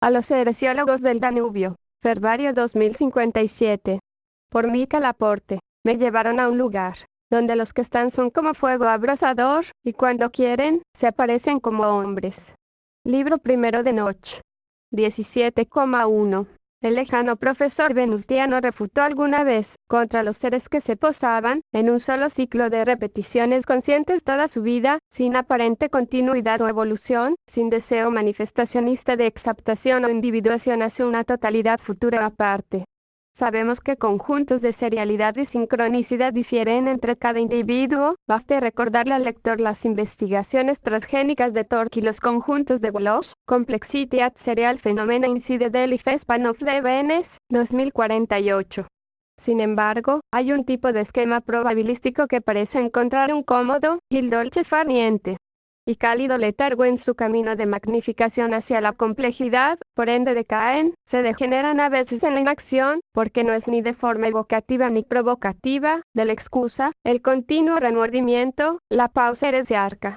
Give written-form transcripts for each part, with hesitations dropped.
A los heresiólogos del Danubio. Fervario 2057. Por Mica Laporte. Me llevaron a un lugar donde los que están son como fuego abrasador, y cuando quieren, se aparecen como hombres. Libro primero de Noch. 17,1. El lejano profesor venustiano refutó alguna vez, contra los seres que se posaban, en un solo ciclo de repeticiones conscientes toda su vida, sin aparente continuidad o evolución, sin deseo manifestacionista de exaptación o individuación hacia una totalidad futura o aparte. Sabemos que conjuntos de serialidad y sincronicidad difieren entre cada individuo, baste recordarle al lector las investigaciones transgénicas de Tork y los conjuntos de Wolof, Complexity at Serial Phenomena Incide Daily Span of the Events, 2048. Sin embargo, hay un tipo de esquema probabilístico que parece encontrar un cómodo, y dolce far niente, y cálido letargo en su camino de magnificación hacia la complejidad, por ende decaen, se degeneran a veces en la inacción, porque no es ni de forma evocativa ni provocativa, de la excusa, el continuo remordimiento, la pausa heresiarca.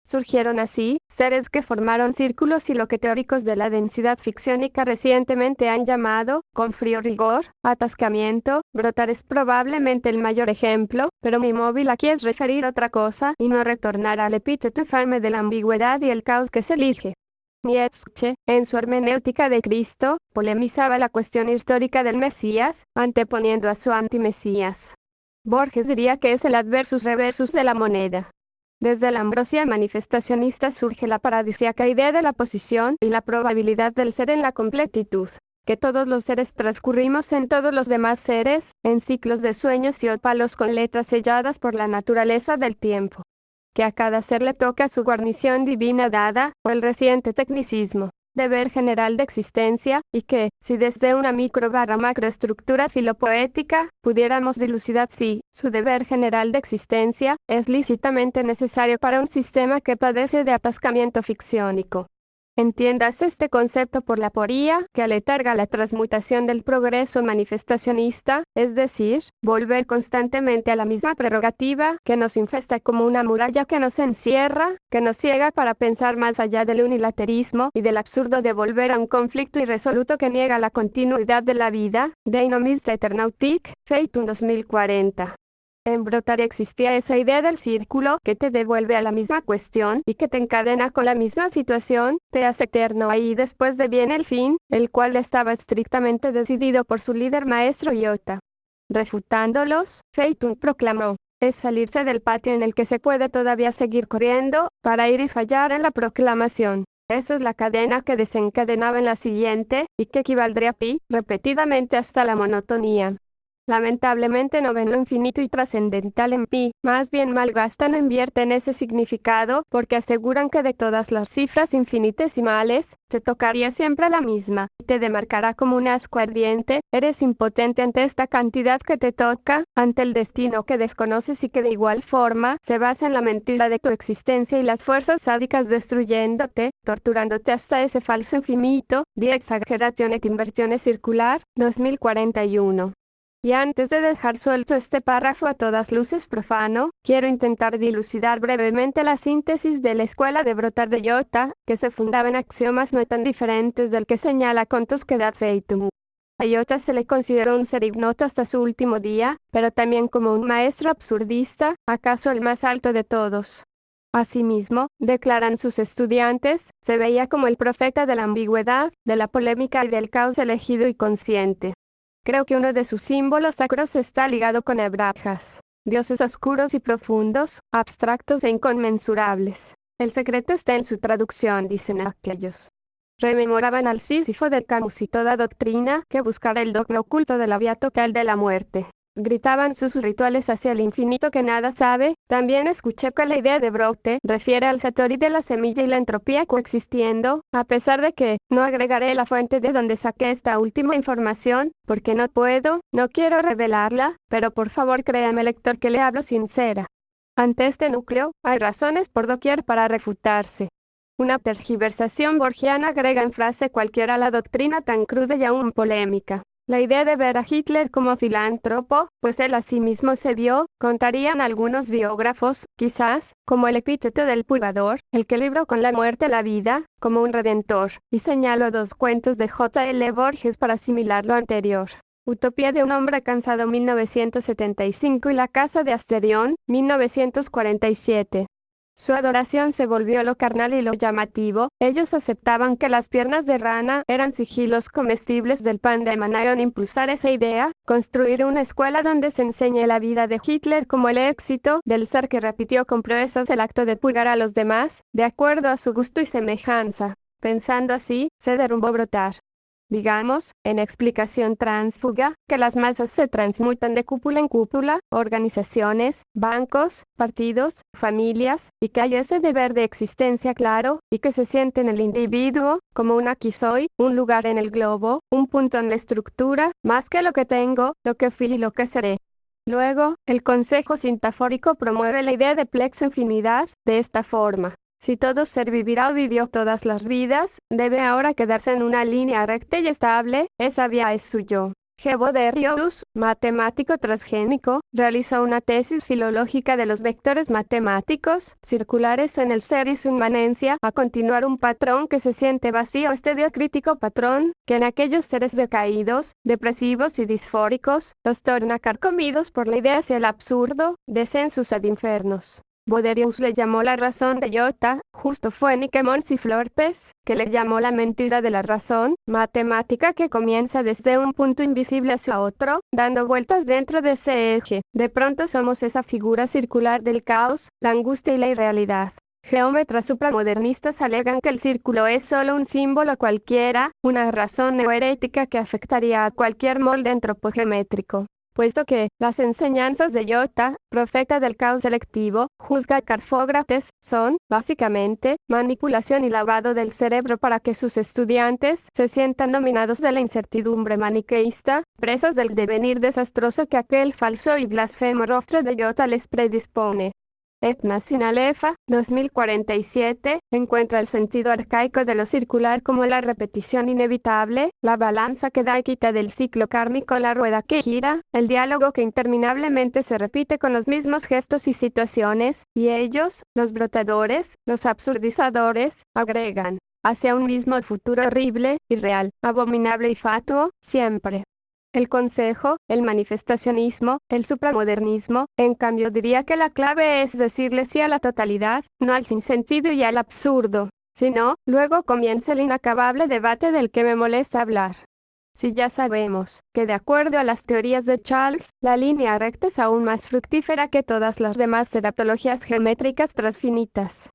Surgieron así, seres que formaron círculos y lo que teóricos de la densidad ficciónica recientemente han llamado, con frío rigor, atascamiento. Brotar es probablemente el mayor ejemplo, pero mi móvil aquí es referir otra cosa y no retornar al epíteto infame de la ambigüedad y el caos que se elige. Nietzsche, en su hermenéutica de Cristo, polemizaba la cuestión histórica del Mesías, anteponiendo a su antimesías. Borges diría que es el adversus reversus de la moneda. Desde la ambrosia manifestacionista surge la paradisíaca idea de la posición y la probabilidad del ser en la completitud, que todos los seres transcurrimos en todos los demás seres, en ciclos de sueños y ópalos con letras selladas por la naturaleza del tiempo, que a cada ser le toca su guarnición divina dada, o el reciente tecnicismo, deber general de existencia, y que, si desde una macroestructura filopoética, pudiéramos dilucidar si, su deber general de existencia, es lícitamente necesario para un sistema que padece de atascamiento ficciónico. Entiéndase este concepto por la aporía que aletarga la transmutación del progreso manifestacionista, es decir, volver constantemente a la misma prerrogativa que nos infesta como una muralla que nos encierra, que nos ciega para pensar más allá del unilaterismo y del absurdo de volver a un conflicto irresoluto que niega la continuidad de la vida. Dynamisme Eternautique, Feitum 2040. En Brotar existía esa idea del círculo que te devuelve a la misma cuestión y que te encadena con la misma situación, te hace eterno ahí después de bien el fin, el cual estaba estrictamente decidido por su líder maestro Iota. Refutándolos, Feitum proclamó, es salirse del patio en el que se puede todavía seguir corriendo, para ir y fallar en la proclamación. Eso es la cadena que desencadenaba en la siguiente, y que equivaldría a pi, repetidamente hasta la monotonía. Lamentablemente no ven lo infinito y trascendental en pi, más bien malgastan o invierten ese significado, porque aseguran que de todas las cifras infinitesimales, te tocaría siempre la misma, y te demarcará como un ascua ardiente. Eres impotente ante esta cantidad que te toca, ante el destino que desconoces y que de igual forma, se basa en la mentira de tu existencia y las fuerzas sádicas destruyéndote, torturándote hasta ese falso infinito. Die Exaggeration et Inversione Circular, 2041. Y antes de dejar suelto este párrafo a todas luces profano, quiero intentar dilucidar brevemente la síntesis de la escuela de Brotar de Iota, que se fundaba en axiomas no tan diferentes del que señala con tosquedad Feitum. A Iota se le consideró un ser ignoto hasta su último día, pero también como un maestro absurdista, acaso el más alto de todos. Asimismo, declaran sus estudiantes, se veía como el profeta de la ambigüedad, de la polémica y del caos elegido y consciente. Creo que uno de sus símbolos sacros está ligado con Abrajas, dioses oscuros y profundos, abstractos e inconmensurables. El secreto está en su traducción, dicen aquellos. Rememoraban al Sísifo del Camus y toda doctrina que buscara el dogma oculto de la vía total de la muerte. Gritaban sus rituales hacia el infinito que nada sabe. También escuché que la idea de Brote refiere al Satori de la semilla y la entropía coexistiendo, a pesar de que, no agregaré la fuente de donde saqué esta última información, porque no puedo, no quiero revelarla, pero por favor créame lector que le hablo sincera. Ante este núcleo, hay razones por doquier para refutarse. Una tergiversación borgiana agrega en frase cualquiera la doctrina tan cruda y aún polémica. La idea de ver a Hitler como filántropo, pues él asimismo se vio, contarían algunos biógrafos, quizás, como el epíteto del purgador, el que libró con la muerte la vida, como un redentor, y señaló dos cuentos de J.L. Borges para asimilar lo anterior. Utopía de un hombre cansado 1975 y La casa de Asterión, 1947. Su adoración se volvió lo carnal y lo llamativo. Ellos aceptaban que las piernas de rana eran sigilos comestibles del pan de emanaron impulsar esa idea, construir una escuela donde se enseñe la vida de Hitler como el éxito del ser que repitió con proezas el acto de purgar a los demás, de acuerdo a su gusto y semejanza. Pensando así, se derrumbó brotar. Digamos, en explicación tránsfuga, que las masas se transmutan de cúpula en cúpula, organizaciones, bancos, partidos, familias, y que hay ese deber de existencia claro, y que se siente en el individuo, como un aquí soy, un lugar en el globo, un punto en la estructura, más que lo que tengo, lo que fui y lo que seré. Luego, el consejo sintafórico promueve la idea de plexo infinidad, de esta forma. Si todo ser vivirá o vivió todas las vidas, debe ahora quedarse en una línea recta y estable, esa vía es su yo. Geboderius, matemático transgénico, realizó una tesis filológica de los vectores matemáticos, circulares en el ser y su inmanencia, a continuar un patrón que se siente vacío, este diocrítico patrón, que en aquellos seres decaídos, depresivos y disfóricos, los torna carcomidos por la idea hacia el absurdo, descensus ad infernos. Boderius le llamó la razón de iota, justo fue Niquemón Ciflorpes, que le llamó la mentira de la razón, matemática que comienza desde un punto invisible hacia otro, dando vueltas dentro de ese eje. De pronto somos esa figura circular del caos, la angustia y la irrealidad. Geómetras supramodernistas alegan que el círculo es solo un símbolo cualquiera, una razón neoherética que afectaría a cualquier molde antropogeométrico. Puesto que las enseñanzas de Iota, profeta del caos selectivo, juzga a Carfócrates, son, básicamente, manipulación y lavado del cerebro para que sus estudiantes se sientan dominados de la incertidumbre maniqueísta, presas del devenir desastroso que aquel falso y blasfemo rostro de Iota les predispone. Etna Sinalefa, 2047, encuentra el sentido arcaico de lo circular como la repetición inevitable, la balanza que da y quita del ciclo kármico, la rueda que gira, el diálogo que interminablemente se repite con los mismos gestos y situaciones, y ellos, los brotadores, los absurdizadores, agregan, hacia un mismo futuro horrible, irreal, abominable y fatuo, siempre. El consejo, el manifestacionismo, el supramodernismo, en cambio diría que la clave es decirle sí a la totalidad, no al sinsentido y al absurdo. Si no, luego comienza el inacabable debate del que me molesta hablar. Si ya sabemos que de acuerdo a las teorías de Charles, la línea recta es aún más fructífera que todas las demás terapologías geométricas transfinitas.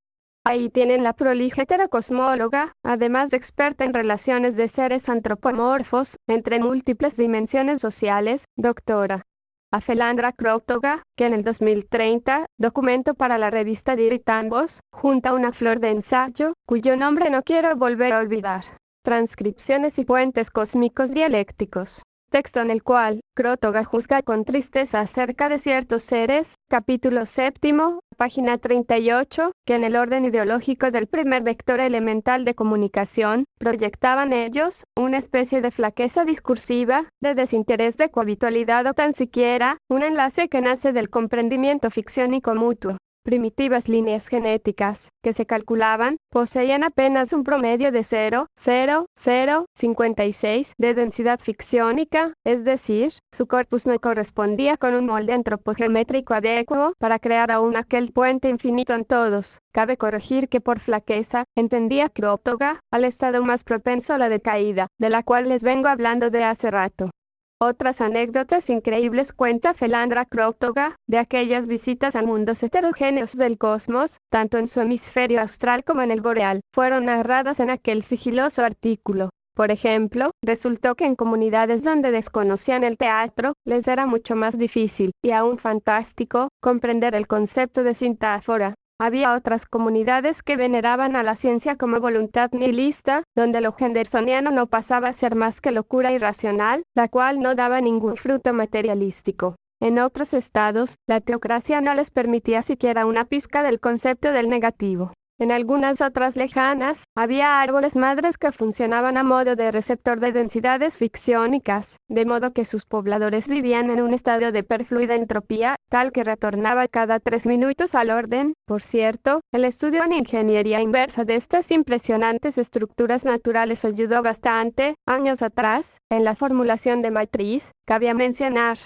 Ahí tienen la prolija heterocosmóloga, además de experta en relaciones de seres antropomorfos, entre múltiples dimensiones sociales, doctora Afelandra Krótoga, que en el 2030, documento para la revista Diritambos, junta una flor de ensayo, cuyo nombre no quiero volver a olvidar. Transcripciones y puentes cósmicos dialécticos. Texto en el cual Krótoga juzga con tristeza acerca de ciertos seres, capítulo 7, página 38, que en el orden ideológico del primer vector elemental de comunicación, proyectaban ellos una especie de flaqueza discursiva, de desinterés de cohabitualidad o tan siquiera, un enlace que nace del comprendimiento ficciónico mutuo. Primitivas líneas genéticas, que se calculaban, poseían apenas un promedio de 0,0056 de densidad ficciónica, es decir, su corpus no correspondía con un molde antropogeométrico adecuado para crear aún aquel puente infinito en todos. Cabe corregir que por flaqueza, entendía Krótoga, al estado más propenso a la decaída, de la cual les vengo hablando de hace rato. Otras anécdotas increíbles cuenta Afelandra Krótoga, de aquellas visitas a mundos heterogéneos del cosmos, tanto en su hemisferio austral como en el boreal, fueron narradas en aquel sigiloso artículo. Por ejemplo, resultó que en comunidades donde desconocían el teatro, les era mucho más difícil, y aún fantástico, comprender el concepto de sintáfora. Había otras comunidades que veneraban a la ciencia como voluntad nihilista, donde lo hendersoniano no pasaba a ser más que locura irracional, la cual no daba ningún fruto materialístico. En otros estados, la teocracia no les permitía siquiera una pizca del concepto del negativo. En algunas otras lejanas, había árboles madres que funcionaban a modo de receptor de densidades ficciónicas, de modo que sus pobladores vivían en un estado de perfluida entropía, tal que retornaba cada 3 minutos al orden. Por cierto, el estudio en ingeniería inversa de estas impresionantes estructuras naturales ayudó bastante, años atrás, en la formulación de matriz. Cabía mencionar.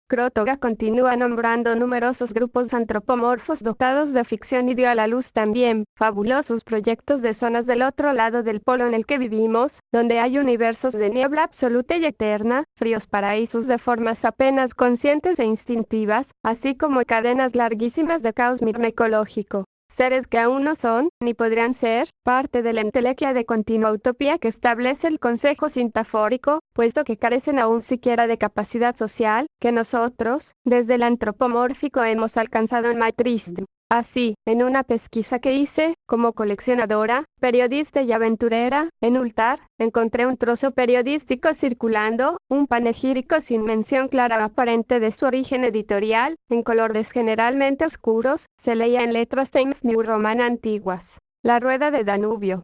Krotoga continúa nombrando numerosos grupos antropomorfos dotados de ficción y dio a la luz también fabulosos proyectos de zonas del otro lado del polo en el que vivimos, donde hay universos de niebla absoluta y eterna, fríos paraísos de formas apenas conscientes e instintivas, así como cadenas larguísimas de caos microecológico. Seres que aún no son, ni podrían ser, parte de la entelequia de continua utopía que establece el Consejo Sintafórico, puesto que carecen aún siquiera de capacidad social, que nosotros, desde el antropomórfico hemos alcanzado en Matriz. Así, en una pesquisa que hice, como coleccionadora, periodista y aventurera, en Ultar, encontré un trozo periodístico circulando, un panegírico sin mención clara o aparente de su origen editorial, en colores generalmente oscuros, se leía en letras Times New Roman antiguas. La rueda de Danubio.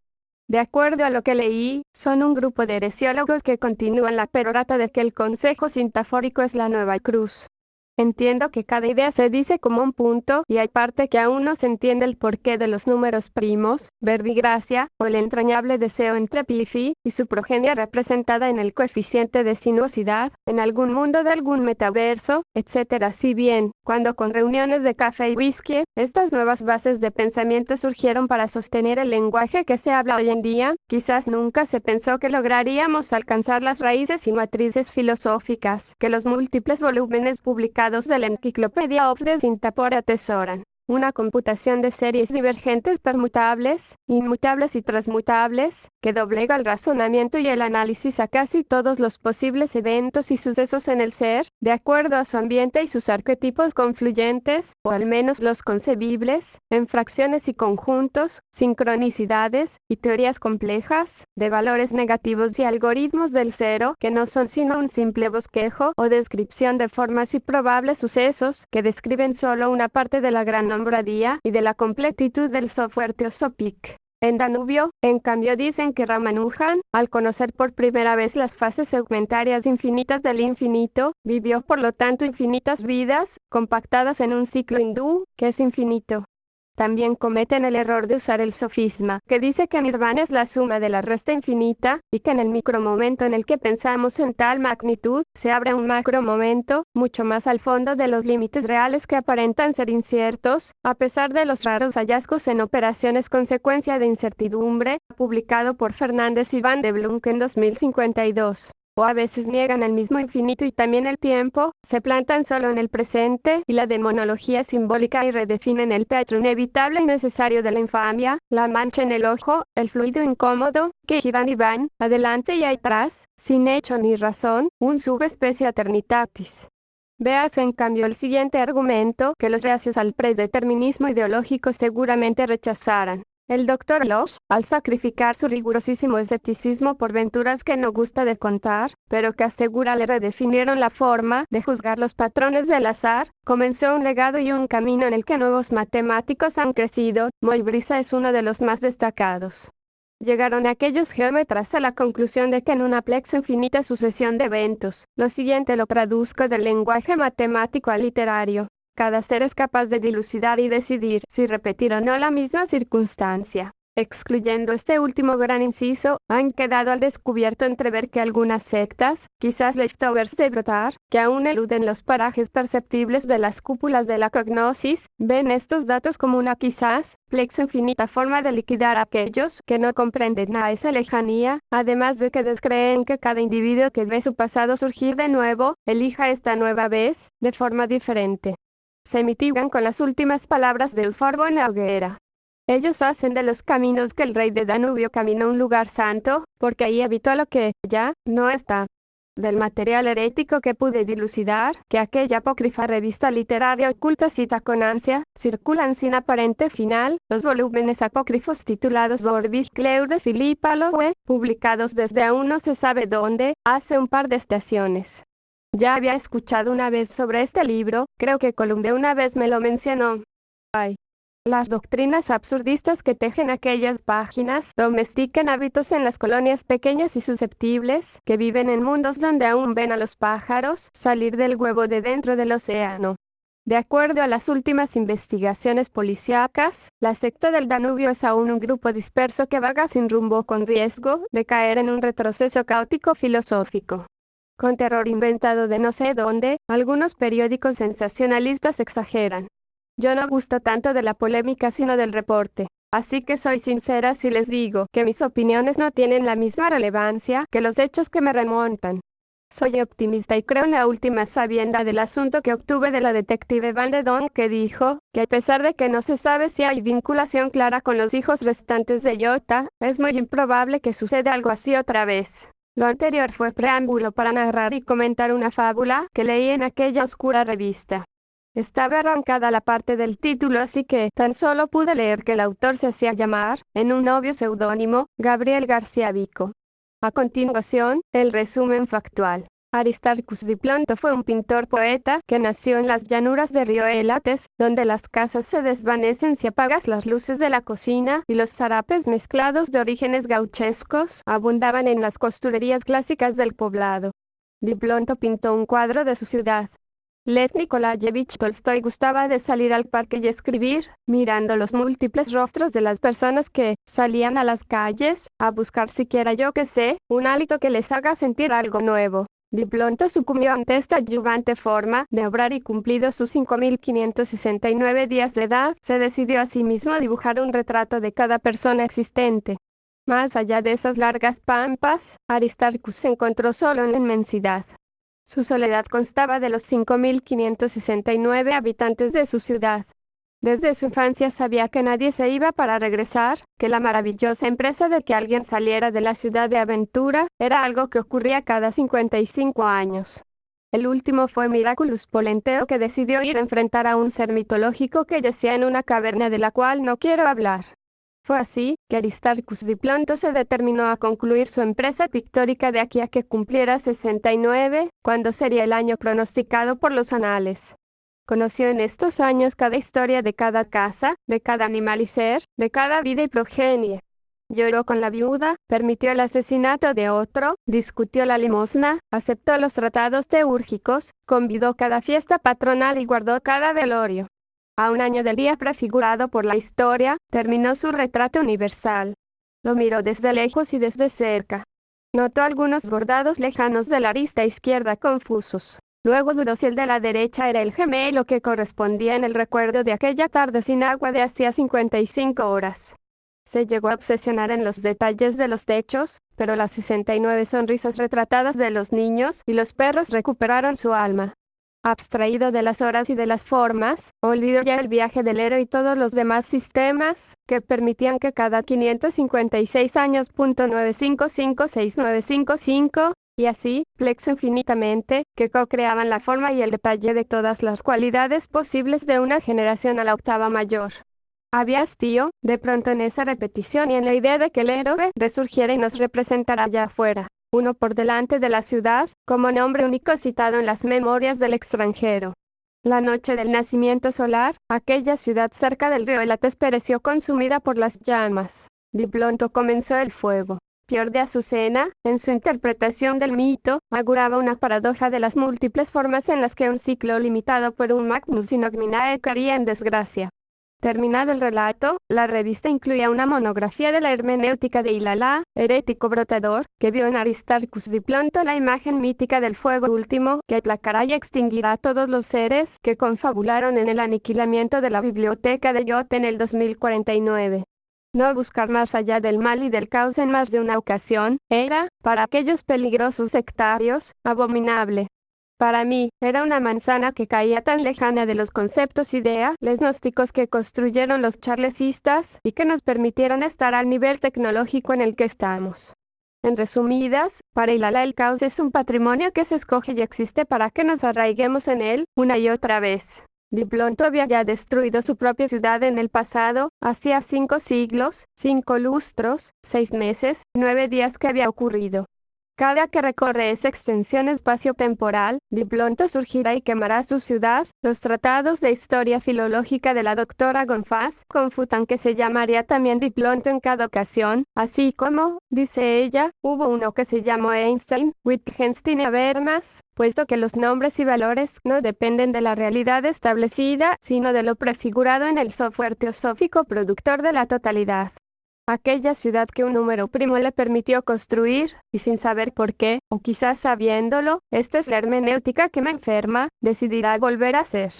De acuerdo a lo que leí, son un grupo de heresiólogos que continúan la perorata de que el Consejo Sintafórico es la nueva cruz. Entiendo que cada idea se dice como un punto, y hay parte que aún no se entiende el porqué de los números primos, verbigracia, o el entrañable deseo entre pi y su progenie representada en el coeficiente de sinuosidad, en algún mundo de algún metaverso, etc. Si bien, cuando con reuniones de café y whisky, estas nuevas bases de pensamiento surgieron para sostener el lenguaje que se habla hoy en día, quizás nunca se pensó que lograríamos alcanzar las raíces y matrices filosóficas que los múltiples volúmenes publicados de la Enciclopedia of the Sintapor atesoran. Una computación de series divergentes permutables, inmutables y transmutables, que doblega el razonamiento y el análisis a casi todos los posibles eventos y sucesos en el ser, de acuerdo a su ambiente y sus arquetipos confluyentes, o al menos los concebibles, en fracciones y conjuntos, sincronicidades, y teorías complejas, de valores negativos y algoritmos del cero, que no son sino un simple bosquejo o descripción de formas y probables sucesos, que describen solo una parte de la gran nombradía y de la completitud del software Teosopic. En Danubio, en cambio dicen que Ramanujan, al conocer por primera vez las fases segmentarias infinitas del infinito, vivió por lo tanto infinitas vidas, compactadas en un ciclo hindú, que es infinito. También cometen el error de usar el sofisma, que dice que Nirvana es la suma de la resta infinita, y que en el micromomento en el que pensamos en tal magnitud, se abre un macromomento, mucho más al fondo de los límites reales que aparentan ser inciertos, a pesar de los raros hallazgos en operaciones consecuencia de incertidumbre, publicado por Fernández y Van de Blunk en 2052. O a veces niegan el mismo infinito y también el tiempo, se plantan solo en el presente y la demonología simbólica y redefinen el teatro inevitable y necesario de la infamia, la mancha en el ojo, el fluido incómodo, que giran y van, adelante y atrás, sin hecho ni razón, un subespecie eternitatis. Véase en cambio el siguiente argumento que los reacios al predeterminismo ideológico seguramente rechazarán. El Dr. Losh, al sacrificar su rigurosísimo escepticismo por venturas que no gusta de contar, pero que asegura le redefinieron la forma de juzgar los patrones del azar, comenzó un legado y un camino en el que nuevos matemáticos han crecido. Moibrisa es uno de los más destacados. Llegaron aquellos geómetras a la conclusión de que en una plexo infinita sucesión de eventos, lo siguiente lo traduzco del lenguaje matemático al literario. Cada ser es capaz de dilucidar y decidir si repetir o no la misma circunstancia. Excluyendo este último gran inciso, han quedado al descubierto entrever que algunas sectas, quizás leftovers de brotar, que aún eluden los parajes perceptibles de las cúpulas de la cognosis, ven estos datos como una quizás, plexo infinita forma de liquidar a aquellos que no comprenden a esa lejanía, además de que descreen que cada individuo que ve su pasado surgir de nuevo, elija esta nueva vez, de forma diferente. Se mitigan con las últimas palabras del Forbo en la hoguera. Ellos hacen de los caminos que el rey de Danubio caminó un lugar santo, porque ahí habitó lo que, ya, no está. Del material herético que pude dilucidar, que aquella apócrifa revista literaria oculta cita con ansia, circulan sin aparente final, los volúmenes apócrifos titulados Borbis Cleur de Philippa Lowe, publicados desde aún no se sabe dónde, hace un par de estaciones. Ya había escuchado una vez sobre este libro, creo que Columbia una vez me lo mencionó. Ay. Las doctrinas absurdistas que tejen aquellas páginas domestican hábitos en las colonias pequeñas y susceptibles, que viven en mundos donde aún ven a los pájaros salir del huevo de dentro del océano. De acuerdo a las últimas investigaciones policíacas, la secta del Danubio es aún un grupo disperso que vaga sin rumbo con riesgo de caer en un retroceso caótico filosófico. Con terror inventado de no sé dónde, algunos periódicos sensacionalistas exageran. Yo no gusto tanto de la polémica sino del reporte, así que soy sincera si les digo que mis opiniones no tienen la misma relevancia que los hechos que me remontan. Soy optimista y creo en la última sabienda del asunto que obtuve de la detective Van de Don, que dijo que a pesar de que no se sabe si hay vinculación clara con los hijos restantes de Iota, es muy improbable que suceda algo así otra vez. Lo anterior fue preámbulo para narrar y comentar una fábula que leí en aquella oscura revista. Estaba arrancada la parte del título, así que tan solo pude leer que el autor se hacía llamar, en un obvio seudónimo, Gabriel García Vico. A continuación, el resumen factual. Aristarchus Diplonto fue un pintor-poeta que nació en las llanuras de Río Elates, donde las casas se desvanecen si apagas las luces de la cocina, y los zarapes mezclados de orígenes gauchescos abundaban en las costurerías clásicas del poblado. Diplonto pintó un cuadro de su ciudad. Lev Nikolayevich Tolstoy gustaba de salir al parque y escribir, mirando los múltiples rostros de las personas que salían a las calles, a buscar siquiera yo que sé, un hálito que les haga sentir algo nuevo. Diplonto sucumbió ante esta adyuvante forma de obrar y cumplidos sus 5.569 días de edad, se decidió a sí mismo a dibujar un retrato de cada persona existente. Más allá de esas largas pampas, Aristarchus se encontró solo en la inmensidad. Su soledad constaba de los 5.569 habitantes de su ciudad. Desde su infancia sabía que nadie se iba para regresar, que la maravillosa empresa de que alguien saliera de la ciudad de aventura era algo que ocurría cada 55 años. El último fue Miraculous Polenteo, que decidió ir a enfrentar a un ser mitológico que yacía en una caverna de la cual no quiero hablar. Fue así que Aristarchus Diplonto se determinó a concluir su empresa pictórica de aquí a que cumpliera 69, cuando sería el año pronosticado por los anales. Conoció en estos años cada historia de cada casa, de cada animal y ser, de cada vida y progenie. Lloró con la viuda, permitió el asesinato de otro, discutió la limosna, aceptó los tratados teúrgicos, convidó cada fiesta patronal y guardó cada velorio. A un año del día prefigurado por la historia, terminó su retrato universal. Lo miró desde lejos y desde cerca. Notó algunos bordados lejanos de la arista izquierda confusos. Luego dudó si el de la derecha era el gemelo que correspondía en el recuerdo de aquella tarde sin agua de hacía 55 horas. Se llegó a obsesionar en los detalles de los techos, pero las 69 sonrisas retratadas de los niños y los perros recuperaron su alma. Abstraído de las horas y de las formas, olvidó ya el viaje del héroe y todos los demás sistemas, que permitían que cada 556 años .9556955, y así, plexo infinitamente, que co-creaban la forma y el detalle de todas las cualidades posibles de una generación a la octava mayor. Había hastío, de pronto en esa repetición y en la idea de que el héroe resurgiera y nos representara allá afuera, uno por delante de la ciudad, como nombre único citado en las memorias del extranjero. La noche del nacimiento solar, aquella ciudad cerca del río Elates pereció consumida por las llamas. Diplonto comenzó el fuego. Pierre de Azucena, en su interpretación del mito, auguraba una paradoja de las múltiples formas en las que un ciclo limitado por un magnus inogminae caería en desgracia. Terminado el relato, la revista incluía una monografía de la hermenéutica de Ilalá, herético brotador, que vio en Aristarchus Diplonto la imagen mítica del fuego último, que aplacará y extinguirá a todos los seres que confabularon en el aniquilamiento de la biblioteca de Iota en el 2049. No buscar más allá del mal y del caos en más de una ocasión, era, para aquellos peligrosos sectarios, abominable. Para mí, era una manzana que caía tan lejana de los conceptos ideales gnósticos que construyeron los charlesistas y que nos permitieron estar al nivel tecnológico en el que estamos. En resumidas, para Ilalá el caos es un patrimonio que se escoge y existe para que nos arraiguemos en él, una y otra vez. Diplonto había ya destruido su propia ciudad en el pasado, hacía 5 siglos, 5 lustros, 6 meses, 9 días que había ocurrido. Cada que recorre esa extensión espacio-temporal, Diplonto surgirá y quemará su ciudad. Los tratados de historia filológica de la doctora Gonfaz confutan que se llamaría también Diplonto en cada ocasión, así como, dice ella, hubo uno que se llamó Einstein, Wittgenstein y Habermas, puesto que los nombres y valores no dependen de la realidad establecida, sino de lo prefigurado en el software teosófico productor de la totalidad. Aquella ciudad que un número primo le permitió construir, y sin saber por qué, o quizás sabiéndolo, esta es la hermenéutica que me enferma, decidirá volver a ser.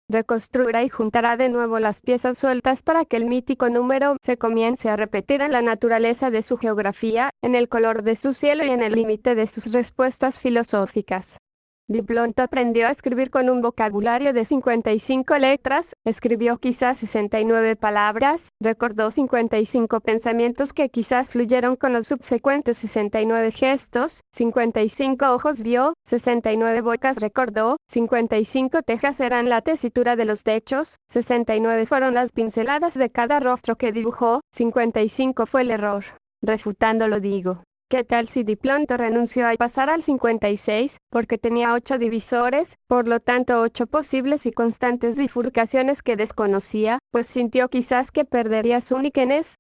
Reconstruirá y juntará de nuevo las piezas sueltas para que el mítico número se comience a repetir en la naturaleza de su geografía, en el color de su cielo y en el límite de sus respuestas filosóficas. Diplonto aprendió a escribir con un vocabulario de 55 letras, escribió quizás 69 palabras, recordó 55 pensamientos que quizás fluyeron con los subsecuentes 69 gestos, 55 ojos vio, 69 bocas recordó, 55 tejas eran la tesitura de los techos, 69 fueron las pinceladas de cada rostro que dibujó, 55 fue el error. Refutándolo digo. ¿Qué tal si Diplonto renunció a pasar al 56, porque tenía 8 divisores, por lo tanto 8 posibles y constantes bifurcaciones que desconocía, pues sintió quizás que perdería su uniqueness?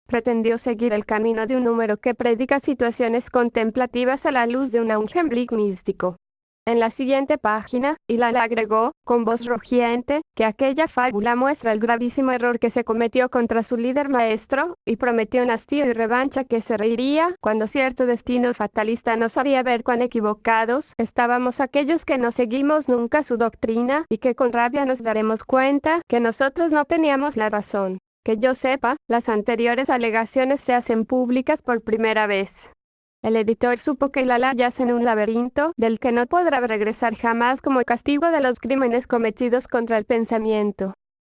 Pretendió seguir el camino de un número que predica situaciones contemplativas a la luz de un augenblick místico. En la siguiente página, Hilal agregó, con voz rugiente, que aquella fábula muestra el gravísimo error que se cometió contra su líder maestro, y prometió un hastío y revancha que se reiría cuando cierto destino fatalista nos haría ver cuán equivocados estábamos aquellos que no seguimos nunca su doctrina, y que con rabia nos daremos cuenta que nosotros no teníamos la razón. Que yo sepa, las anteriores alegaciones se hacen públicas por primera vez. El editor supo que Hilal yace en un laberinto del que no podrá regresar jamás como castigo de los crímenes cometidos contra el pensamiento.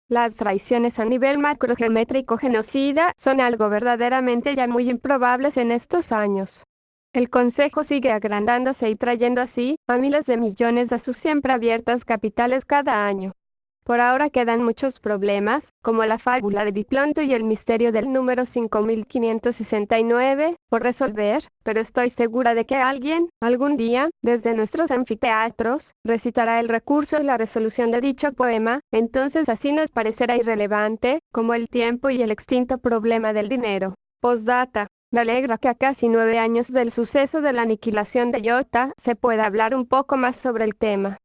Las traiciones a nivel macrogeométrico genocida son algo verdaderamente ya muy improbables en estos años. El Consejo sigue agrandándose y trayendo así a miles de millones a sus siempre abiertas capitales cada año. Por ahora quedan muchos problemas, como la fábula de Diplonto y el misterio del número 5569, por resolver, pero estoy segura de que alguien, algún día, desde nuestros anfiteatros, recitará el recurso y la resolución de dicho poema, entonces así nos parecerá irrelevante, como el tiempo y el extinto problema del dinero. Postdata. Me alegra que a casi 9 años del suceso de la aniquilación de Iota, se pueda hablar un poco más sobre el tema.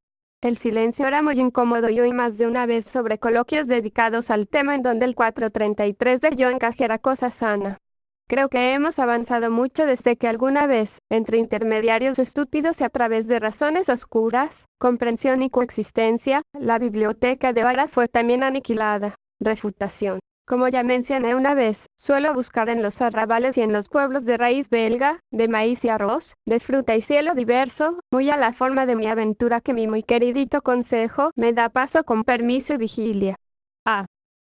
El silencio era muy incómodo y oí más de una vez sobre coloquios dedicados al tema en donde el 433 de yo encajera cosa sana. Creo que hemos avanzado mucho desde que alguna vez, entre intermediarios estúpidos y a través de razones oscuras, comprensión y coexistencia, la biblioteca de Vara fue también aniquilada. Refutación. Como ya mencioné una vez, suelo buscar en los arrabales y en los pueblos de raíz belga, de maíz y arroz, de fruta y cielo diverso, muy a la forma de mi aventura que mi muy queridito consejo me da paso con permiso y vigilia.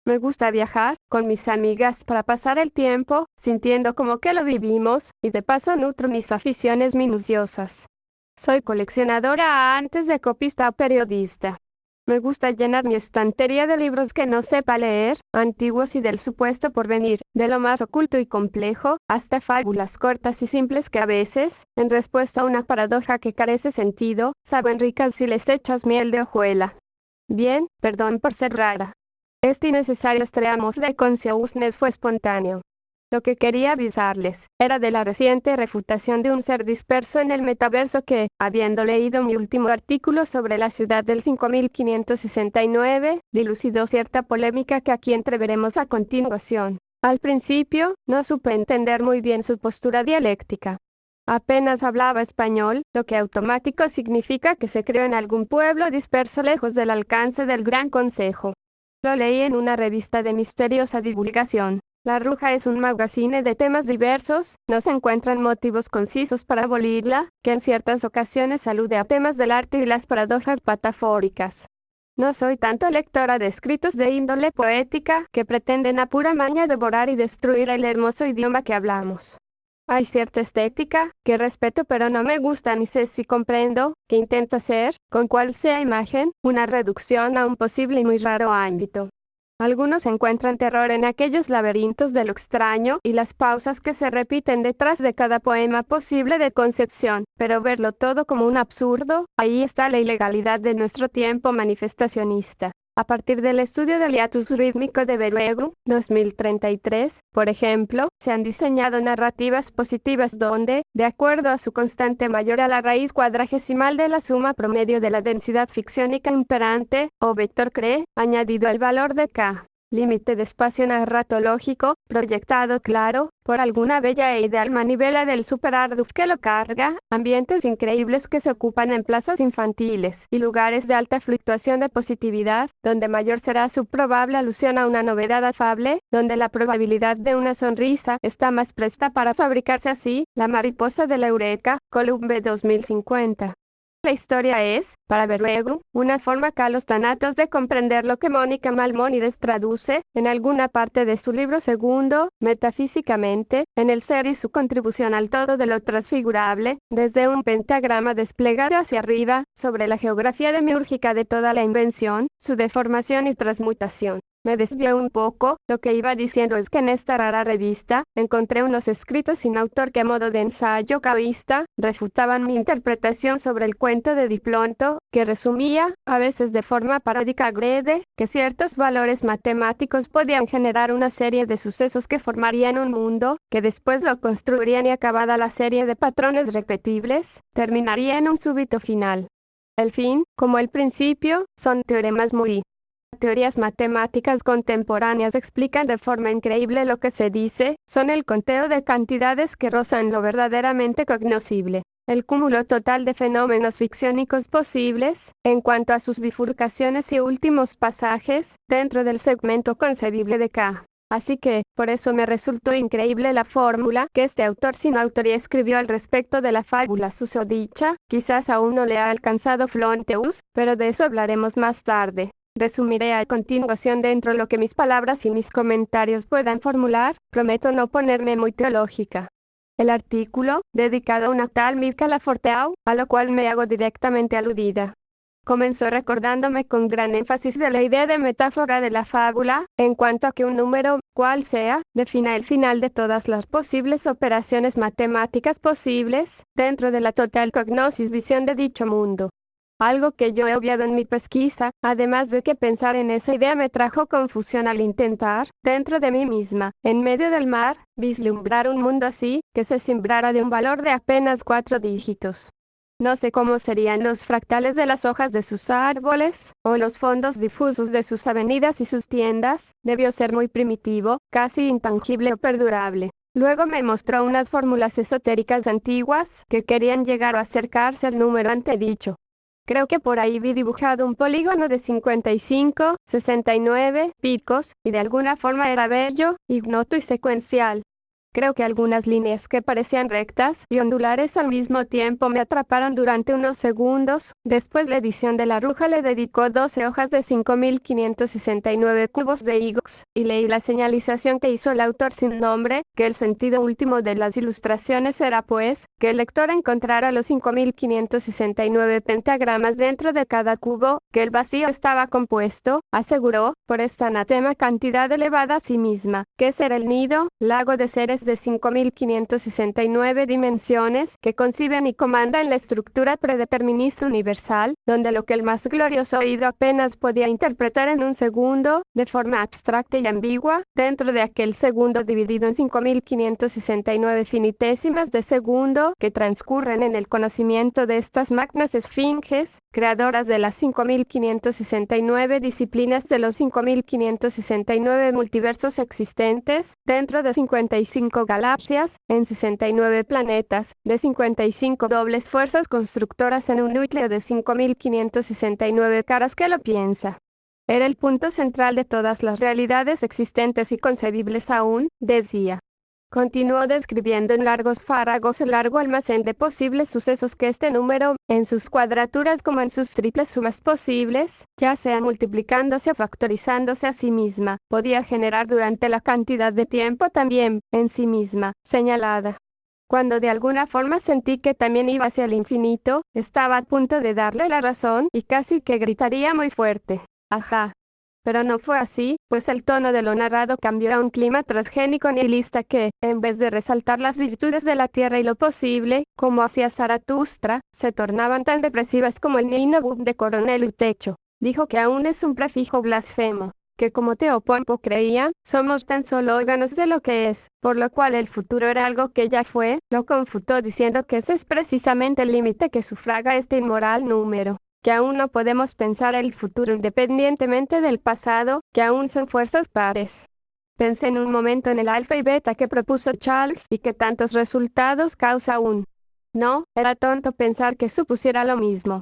Me gusta viajar con mis amigas para pasar el tiempo, sintiendo como que lo vivimos, y de paso nutro mis aficiones minuciosas. Soy coleccionadora antes de copista o periodista. Me gusta llenar mi estantería de libros que no sepa leer, antiguos y del supuesto porvenir, de lo más oculto y complejo, hasta fábulas cortas y simples que a veces, en respuesta a una paradoja que carece sentido, saben ricas si les echas miel de hojuela. Bien, perdón por ser rara. Este innecesario estreamos de consciousness fue espontáneo. Lo que quería avisarles era de la reciente refutación de un ser disperso en el metaverso que, habiendo leído mi último artículo sobre la ciudad del 5569, dilucidó cierta polémica que aquí entreveremos a continuación. Al principio, no supe entender muy bien su postura dialéctica. Apenas hablaba español, lo que automático significa que se creó en algún pueblo disperso lejos del alcance del Gran Consejo. Lo leí en una revista de misteriosa divulgación. La Ruja es un magazine de temas diversos, no se encuentran motivos concisos para abolirla, que en ciertas ocasiones alude a temas del arte y las paradojas patafóricas. No soy tanto lectora de escritos de índole poética, que pretenden a pura maña devorar y destruir el hermoso idioma que hablamos. Hay cierta estética, que respeto pero no me gusta ni sé si comprendo, que intenta ser, con cual sea imagen, una reducción a un posible y muy raro ámbito. Algunos encuentran terror en aquellos laberintos de lo extraño y las pausas que se repiten detrás de cada poema posible de concepción, pero verlo todo como un absurdo, ahí está la ilegalidad de nuestro tiempo manifestacionista. A partir del estudio del hiatus rítmico de Berggruen, 2033, por ejemplo, se han diseñado narrativas positivas donde, de acuerdo a su constante mayor a la raíz cuadragesimal de la suma promedio de la densidad ficciónica imperante, o vector cree, añadido al valor de K, límite de espacio narratológico, proyectado claro, por alguna bella e ideal manivela del superarduf que lo carga, ambientes increíbles que se ocupan en plazas infantiles y lugares de alta fluctuación de positividad, donde mayor será su probable alusión a una novedad afable, donde la probabilidad de una sonrisa está más presta para fabricarse así, la mariposa de la Eureka, Columbe 2050. La historia es, para Berggruen, una forma calos thanatos de comprender lo que Mónica Maimónides traduce, en alguna parte de su libro segundo, Metafísicamente, en el ser y su contribución al todo de lo transfigurable, desde un pentagrama desplegado hacia arriba, sobre la geografía demiúrgica de toda la invención, su deformación y transmutación. Me desvió un poco, lo que iba diciendo es que en esta rara revista, encontré unos escritos sin autor que a modo de ensayo caoísta, refutaban mi interpretación sobre el cuento de Diplonto, que resumía, a veces de forma paródica agrede, que ciertos valores matemáticos podían generar una serie de sucesos que formarían un mundo, que después lo construirían y acabada la serie de patrones repetibles, terminaría en un súbito final. El fin, como el principio, son teoremas muy teorías matemáticas contemporáneas explican de forma increíble lo que se dice, son el conteo de cantidades que rozan lo verdaderamente cognoscible, el cúmulo total de fenómenos ficciónicos posibles, en cuanto a sus bifurcaciones y últimos pasajes, dentro del segmento concebible de K. Así que, por eso me resultó increíble la fórmula que este autor sin autoría escribió al respecto de la fábula susodicha, quizás aún no le ha alcanzado Flonteus, pero de eso hablaremos más tarde. Resumiré a continuación dentro lo que mis palabras y mis comentarios puedan formular, prometo no ponerme muy teológica. El artículo, dedicado a una tal Mircea Laforteau, a lo cual me hago directamente aludida. Comenzó recordándome con gran énfasis de la idea de metáfora de la fábula, en cuanto a que un número, cual sea, defina el final de todas las posibles operaciones matemáticas posibles, dentro de la total cognosis visión de dicho mundo. Algo que yo he obviado en mi pesquisa, además de que pensar en esa idea me trajo confusión al intentar, dentro de mí misma, en medio del mar, vislumbrar un mundo así, que se simbrara de un valor de apenas 4 dígitos. No sé cómo serían los fractales de las hojas de sus árboles, o los fondos difusos de sus avenidas y sus tiendas, debió ser muy primitivo, casi intangible o perdurable. Luego me mostró unas fórmulas esotéricas antiguas, que querían llegar a acercarse al número antedicho. Creo que por ahí vi dibujado un polígono de 55, 69 picos, y de alguna forma era bello, ignoto y secuencial. Creo que algunas líneas que parecían rectas y ondulares al mismo tiempo me atraparon durante unos segundos. Después la edición de La Ruja le dedicó 12 hojas de 5.569 cubos de higos, y leí la señalización que hizo el autor sin nombre, que el sentido último de las ilustraciones era pues, que el lector encontrara los 5.569 pentagramas dentro de cada cubo, que el vacío estaba compuesto, aseguró, por esta anatema cantidad elevada a sí misma, que ese era el nido, lago de seres de 5.569 dimensiones que conciben y comandan la estructura predeterminista universal, donde lo que el más glorioso oído apenas podía interpretar en un segundo, de forma abstracta y ambigua, dentro de aquel segundo dividido en 5.569 finitésimas de segundo que transcurren en el conocimiento de estas magnas esfinges, creadoras de las 5.569 disciplinas de los 5.569 multiversos existentes, dentro de 55 galaxias, en 69 planetas, de 55 dobles fuerzas constructoras en un núcleo de 5.569 caras que lo piensa. Era el punto central de todas las realidades existentes y concebibles aún, decía. Continuó describiendo en largos párragos el largo almacén de posibles sucesos que este número, en sus cuadraturas como en sus triples sumas posibles, ya sea multiplicándose o factorizándose a sí misma, podía generar durante la cantidad de tiempo también, en sí misma, señalada. Cuando de alguna forma sentí que también iba hacia el infinito, estaba a punto de darle la razón y casi que gritaría muy fuerte. Ajá. Pero no fue así, pues el tono de lo narrado cambió a un clima transgénico nihilista que, en vez de resaltar las virtudes de la tierra y lo posible, como hacía Zaratustra, se tornaban tan depresivas como el Ninobum de Coronel Utecho. Dijo que aún es un prefijo blasfemo, que como Teopompo creía, somos tan solo órganos de lo que es, por lo cual el futuro era algo que ya fue, lo confutó diciendo que ese es precisamente el límite que sufraga este inmoral número, que aún no podemos pensar el futuro independientemente del pasado, que aún son fuerzas pares. Pensé en un momento en el alfa y beta que propuso Charles y que tantos resultados causa aún. No, era tonto pensar que supusiera lo mismo.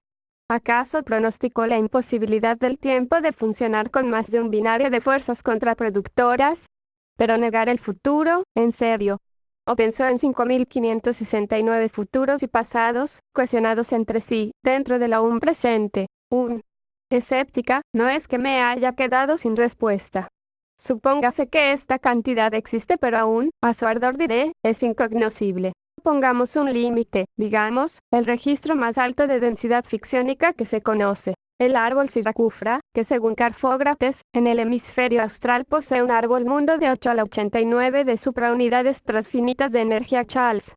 ¿Acaso pronosticó la imposibilidad del tiempo de funcionar con más de un binario de fuerzas contraproductoras? Pero negar el futuro, en serio. ¿O pensó en 5.569 futuros y pasados, cohesionados entre sí, dentro de un presente? Escéptica, no es que me haya quedado sin respuesta. Supóngase que esta cantidad existe pero aún, a su ardor diré, es incognoscible. Pongamos un límite, digamos, el registro más alto de densidad ficciónica que se conoce. El árbol Siracufra, que según Carfógrates, en el hemisferio austral posee un árbol mundo de 8 a la 89 de supraunidades transfinitas de energía. Charles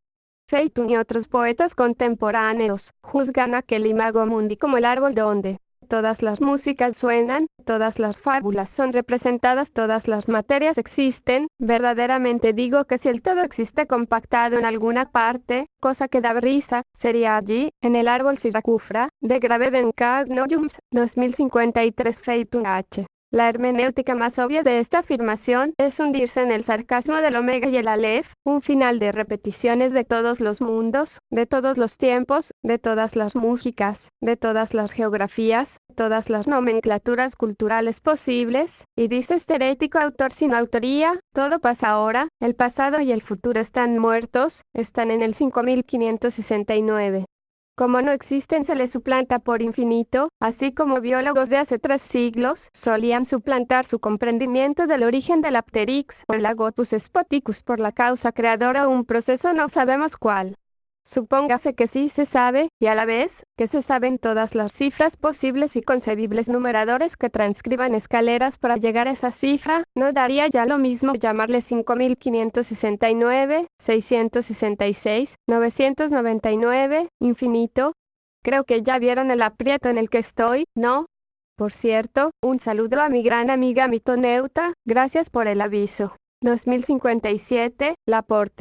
Phaeton y otros poetas contemporáneos juzgan aquel imago mundi como el árbol donde todas las músicas suenan, todas las fábulas son representadas, todas las materias existen. Verdaderamente digo que si el todo existe compactado en alguna parte, cosa que da risa, sería allí, en el árbol Siracufra, de Graveden Cagnojums, 2053 Phaeton H. La hermenéutica más obvia de esta afirmación es hundirse en el sarcasmo del omega y el alef, un final de repeticiones de todos los mundos, de todos los tiempos, de todas las músicas, de todas las geografías, todas las nomenclaturas culturales posibles, y dice este herético autor sin autoría, todo pasa ahora, el pasado y el futuro están muertos, están en el 5569. Como no existen se les suplanta por infinito, así como biólogos de hace 3 siglos solían suplantar su comprendimiento del origen del Apteryx o el Agopus spoticus por la causa creadora o un proceso no sabemos cuál. Supóngase que sí se sabe, y a la vez, que se saben todas las cifras posibles y concebibles numeradores que transcriban escaleras para llegar a esa cifra, ¿no daría ya lo mismo llamarle 5569, 666, 999, infinito? Creo que ya vieron el aprieto en el que estoy, ¿no? Por cierto, un saludo a mi gran amiga mitoneuta, gracias por el aviso. 2057, Laporte.